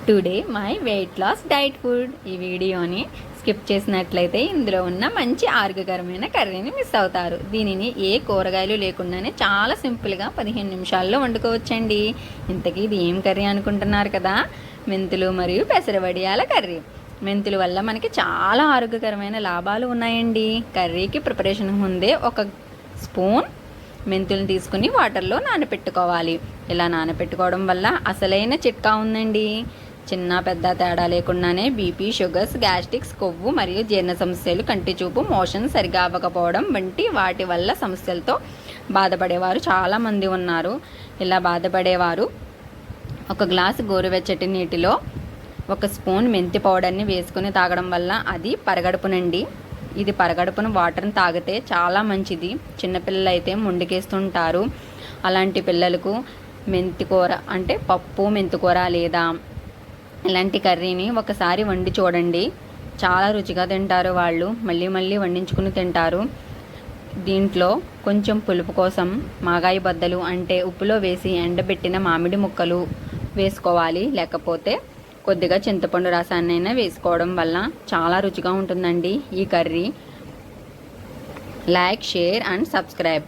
Today my weight loss diet food. ఈ వీడియోని skip చేసినట్లయితే ఇందులో ఉన్న మంచి ఆరోగ్యకరమైన కర్రీని మిస్ అవుతారు. దీనిని ఏ కూరగాయలు లేకుండానే చాలా సింపుల్గా 15 నిమిషాల్లో వండుకోవచ్చండి. ఇంతకీ ఇది ఏం కర్రీ అనుకుంటున్నారు కదా? మెంతులు మరియు పెసరవడియాల కర్రీ. మెంతుల వల్ల మనకి చాలా ఆరోగ్యకరమైన లాభాలు ఉన్నాయండి. కర్రీకి ప్రిపరేషన్ ముందే 1 స్పూన్ మెంతులను తీసుకుని వాటర్లో నానబెట్టుకోవాలి. ఇలా నానబెట్టుకోవడం వల్ల అసలైన చిట్కా ఉందండి. చిన్న పెద్ద తేడా లేకుండానే బీపీ, షుగర్స్, గ్యాస్ట్రిక్స్, కొవ్వు మరియు జీర్ణ సమస్యలు, కంటి చూపు, మోషన్ సరిగా అవ్వకపోవడం వంటి వాటి వల్ల సమస్యలతో బాధపడేవారు చాలామంది ఉన్నారు. ఇలా బాధపడేవారు 1 గ్లాసు గోరువెచ్చటి నీటిలో 1 స్పూన్ మెంతి పౌడర్ని వేసుకుని తాగడం వల్ల అది పరగడుపునండి. ఇది పరగడుపున వాటర్ని తాగితే చాలా మంచిది. చిన్నపిల్లలు అయితే ముందుకేస్తుంటారు. అలాంటి పిల్లలకు మెంతికూర అంటే పప్పు మెంతికూర లేదా ఇలాంటి కర్రీని ఒకసారి వండి చూడండి. చాలా రుచిగా తింటారు వాళ్ళు. మళ్ళీ మళ్ళీ వండించుకుని తింటారు. దీంట్లో కొంచెం పులుపు కోసం మాగాయి బద్దలు అంటే ఉప్పులో వేసి ఎండబెట్టిన మామిడి ముక్కలు వేసుకోవాలి. లేకపోతే కొద్దిగా చింతపండు రసాన్నైనా వేసుకోవడం వల్ల చాలా రుచిగా ఉంటుందండి ఈ curry. Like, share and subscribe.